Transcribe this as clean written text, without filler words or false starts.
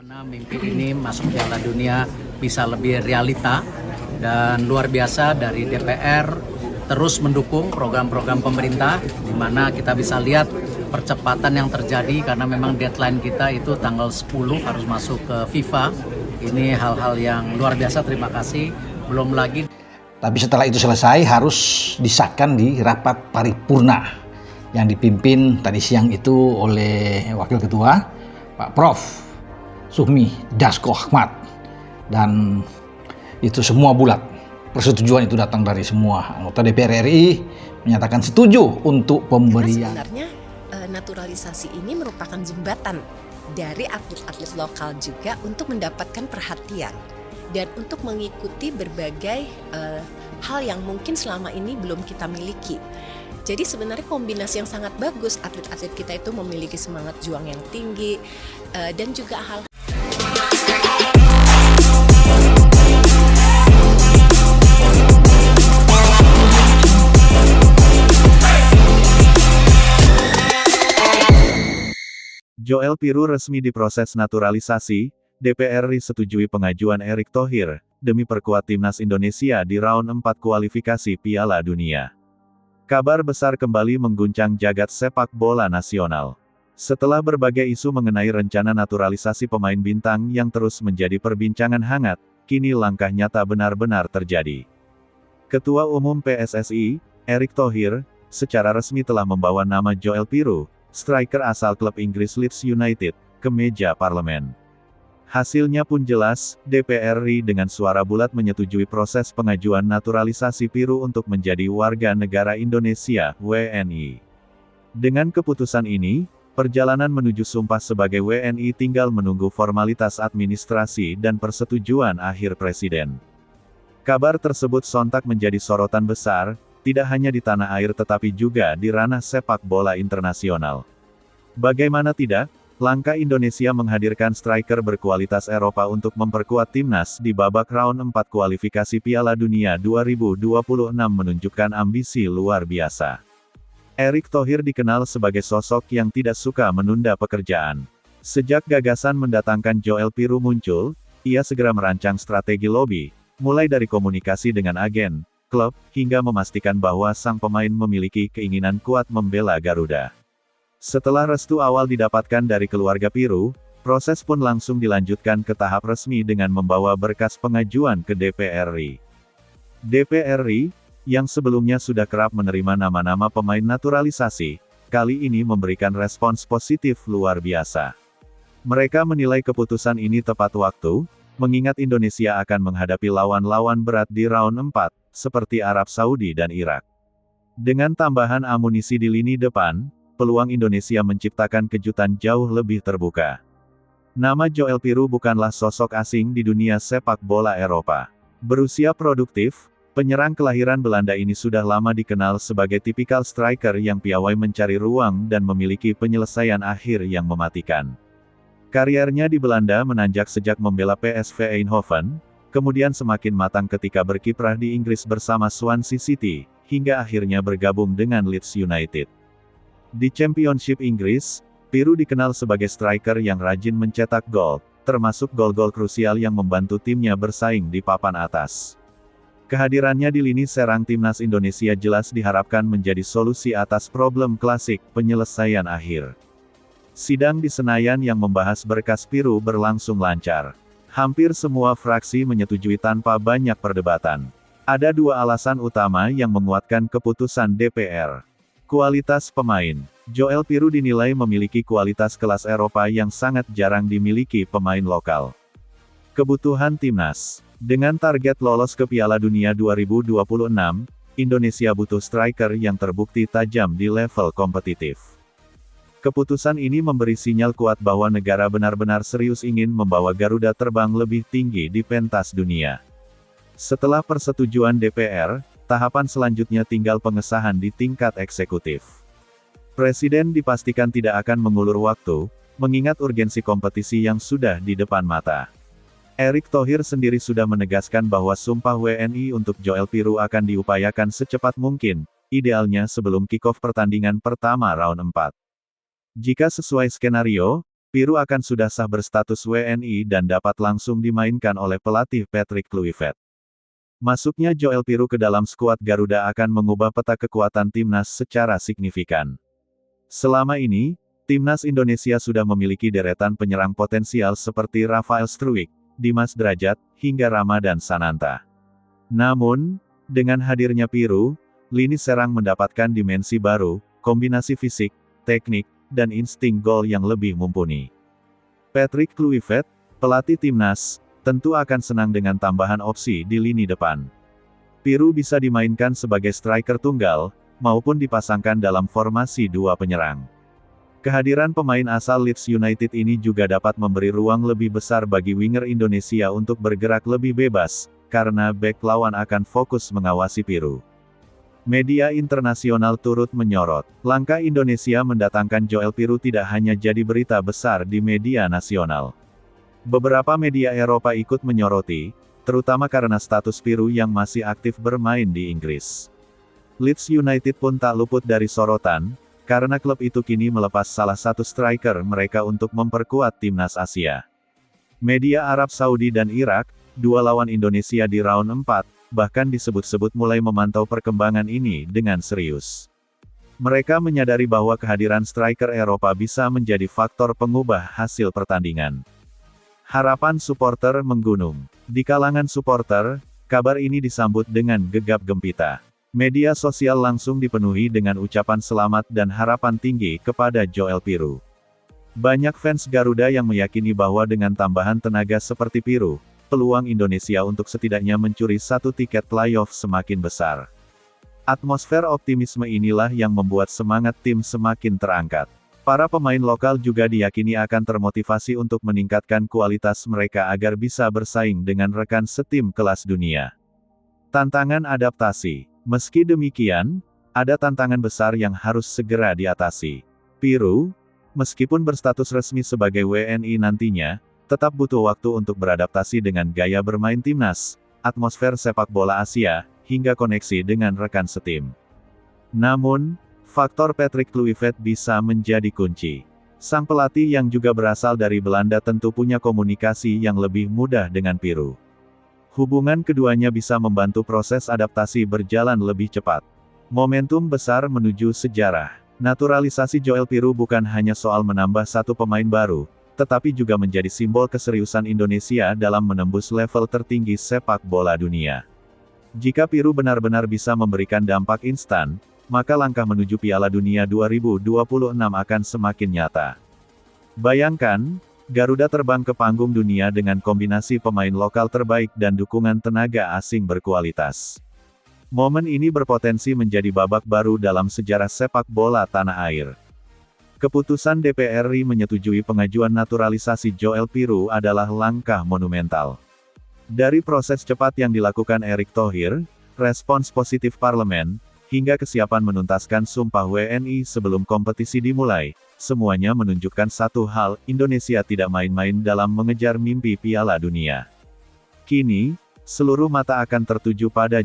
Bagaimana mimpi ini masuk Piala Dunia bisa lebih realita, dan luar biasa dari DPR terus mendukung program-program pemerintah, di mana kita bisa lihat percepatan yang terjadi karena memang deadline kita itu tanggal 10 harus masuk ke FIFA. Ini hal-hal yang luar biasa, terima kasih. Belum lagi. Tapi setelah itu selesai harus disahkan di rapat paripurna yang dipimpin tadi siang itu oleh Wakil Ketua Pak Prof. Sukmi Dasko Ahmad, dan itu semua bulat. Persetujuan itu datang dari semua anggota DPR RI menyatakan setuju untuk pemberian. Karena sebenarnya naturalisasi ini merupakan jembatan dari atlet-atlet lokal juga untuk mendapatkan perhatian dan untuk mengikuti berbagai hal yang mungkin selama ini belum kita miliki. Jadi sebenarnya kombinasi yang sangat bagus, atlet-atlet kita itu memiliki semangat juang yang tinggi dan juga hal. Joel Piroe resmi diproses naturalisasi, DPR RI setujui pengajuan Erick Thohir, demi perkuat timnas Indonesia di round 4 kualifikasi Piala Dunia. Kabar besar kembali mengguncang jagat sepak bola nasional. Setelah berbagai isu mengenai rencana naturalisasi pemain bintang yang terus menjadi perbincangan hangat, kini langkah nyata benar-benar terjadi. Ketua Umum PSSI, Erick Thohir, secara resmi telah membawa nama Joel Piroe, striker asal klub Inggris Leeds United, ke meja parlemen. Hasilnya pun jelas, DPR RI dengan suara bulat menyetujui proses pengajuan naturalisasi Piroe untuk menjadi warga negara Indonesia, WNI. Dengan keputusan ini, perjalanan menuju sumpah sebagai WNI tinggal menunggu formalitas administrasi dan persetujuan akhir Presiden. Kabar tersebut sontak menjadi sorotan besar, tidak hanya di tanah air tetapi juga di ranah sepak bola internasional. Bagaimana tidak, langkah Indonesia menghadirkan striker berkualitas Eropa untuk memperkuat timnas di babak round 4 kualifikasi Piala Dunia 2026 menunjukkan ambisi luar biasa. Erick Thohir dikenal sebagai sosok yang tidak suka menunda pekerjaan. Sejak gagasan mendatangkan Joel Piroe muncul, ia segera merancang strategi lobby, mulai dari komunikasi dengan agen, klub, hingga memastikan bahwa sang pemain memiliki keinginan kuat membela Garuda. Setelah restu awal didapatkan dari keluarga Piroe, proses pun langsung dilanjutkan ke tahap resmi dengan membawa berkas pengajuan ke DPR RI. DPR RI, yang sebelumnya sudah kerap menerima nama-nama pemain naturalisasi, kali ini memberikan respons positif luar biasa. Mereka menilai keputusan ini tepat waktu, mengingat Indonesia akan menghadapi lawan-lawan berat di round 4, seperti Arab Saudi dan Irak. Dengan tambahan amunisi di lini depan, peluang Indonesia menciptakan kejutan jauh lebih terbuka. Nama Joel Piroe bukanlah sosok asing di dunia sepak bola Eropa. Berusia produktif, penyerang kelahiran Belanda ini sudah lama dikenal sebagai tipikal striker yang piawai mencari ruang dan memiliki penyelesaian akhir yang mematikan. Kariernya di Belanda menanjak sejak membela PSV Eindhoven, kemudian semakin matang ketika berkiprah di Inggris bersama Swansea City, hingga akhirnya bergabung dengan Leeds United. Di Championship Inggris, Piroe dikenal sebagai striker yang rajin mencetak gol, termasuk gol-gol krusial yang membantu timnya bersaing di papan atas. Kehadirannya di lini serang timnas Indonesia jelas diharapkan menjadi solusi atas problem klasik penyelesaian akhir. Sidang di Senayan yang membahas berkas Piroe berlangsung lancar. Hampir semua fraksi menyetujui tanpa banyak perdebatan. Ada dua alasan utama yang menguatkan keputusan DPR. Kualitas pemain. Joel Piroe dinilai memiliki kualitas kelas Eropa yang sangat jarang dimiliki pemain lokal. Kebutuhan timnas. Dengan target lolos ke Piala Dunia 2026, Indonesia butuh striker yang terbukti tajam di level kompetitif. Keputusan ini memberi sinyal kuat bahwa negara benar-benar serius ingin membawa Garuda terbang lebih tinggi di pentas dunia. Setelah persetujuan DPR, tahapan selanjutnya tinggal pengesahan di tingkat eksekutif. Presiden dipastikan tidak akan mengulur waktu, mengingat urgensi kompetisi yang sudah di depan mata. Erick Thohir sendiri sudah menegaskan bahwa sumpah WNI untuk Joel Piroe akan diupayakan secepat mungkin, idealnya sebelum kick-off pertandingan pertama round 4. Jika sesuai skenario, Peru akan sudah sah berstatus WNI dan dapat langsung dimainkan oleh pelatih Patrick Kluivert. Masuknya Joel Peru ke dalam skuad Garuda akan mengubah peta kekuatan timnas secara signifikan. Selama ini, timnas Indonesia sudah memiliki deretan penyerang potensial seperti Rafael Struijk, Dimas Drajat, hingga Ramadan Sananta. Namun, dengan hadirnya Peru, lini serang mendapatkan dimensi baru, kombinasi fisik, teknik, dan insting gol yang lebih mumpuni. Patrick Kluivert, pelatih timnas, tentu akan senang dengan tambahan opsi di lini depan. Peru bisa dimainkan sebagai striker tunggal, maupun dipasangkan dalam formasi dua penyerang. Kehadiran pemain asal Leeds United ini juga dapat memberi ruang lebih besar bagi winger Indonesia untuk bergerak lebih bebas, karena bek lawan akan fokus mengawasi Peru. Media internasional turut menyorot, langkah Indonesia mendatangkan Joel Peru tidak hanya jadi berita besar di media nasional. Beberapa media Eropa ikut menyoroti, terutama karena status Peru yang masih aktif bermain di Inggris. Leeds United pun tak luput dari sorotan, karena klub itu kini melepas salah satu striker mereka untuk memperkuat timnas Asia. Media Arab Saudi dan Irak, dua lawan Indonesia di round 4, bahkan disebut-sebut mulai memantau perkembangan ini dengan serius. Mereka menyadari bahwa kehadiran striker Eropa bisa menjadi faktor pengubah hasil pertandingan. Harapan supporter menggunung. Di kalangan supporter, kabar ini disambut dengan gegap gempita. Media sosial langsung dipenuhi dengan ucapan selamat dan harapan tinggi kepada Joel Peru. Banyak fans Garuda yang meyakini bahwa dengan tambahan tenaga seperti Peru, peluang Indonesia untuk setidaknya mencuri satu tiket playoff semakin besar. Atmosfer optimisme inilah yang membuat semangat tim semakin terangkat. Para pemain lokal juga diyakini akan termotivasi untuk meningkatkan kualitas mereka agar bisa bersaing dengan rekan setim kelas dunia. Tantangan adaptasi. Meski demikian, ada tantangan besar yang harus segera diatasi. Peru, meskipun berstatus resmi sebagai WNI nantinya, tetap butuh waktu untuk beradaptasi dengan gaya bermain timnas, atmosfer sepak bola Asia, hingga koneksi dengan rekan setim. Namun, faktor Patrick Kluivert bisa menjadi kunci. Sang pelatih yang juga berasal dari Belanda tentu punya komunikasi yang lebih mudah dengan Peru. Hubungan keduanya bisa membantu proses adaptasi berjalan lebih cepat. Momentum besar menuju sejarah. Naturalisasi Joel Peru bukan hanya soal menambah satu pemain baru, tetapi juga menjadi simbol keseriusan Indonesia dalam menembus level tertinggi sepak bola dunia. Jika Peru benar-benar bisa memberikan dampak instan, maka langkah menuju Piala Dunia 2026 akan semakin nyata. Bayangkan, Garuda terbang ke panggung dunia dengan kombinasi pemain lokal terbaik dan dukungan tenaga asing berkualitas. Momen ini berpotensi menjadi babak baru dalam sejarah sepak bola tanah air. Keputusan DPR RI menyetujui pengajuan naturalisasi Joel Peru adalah langkah monumental. Dari proses cepat yang dilakukan Erick Thohir, respons positif parlemen, hingga kesiapan menuntaskan sumpah WNI sebelum kompetisi dimulai, semuanya menunjukkan satu hal, Indonesia tidak main-main dalam mengejar mimpi Piala Dunia. Kini, seluruh mata akan tertuju pada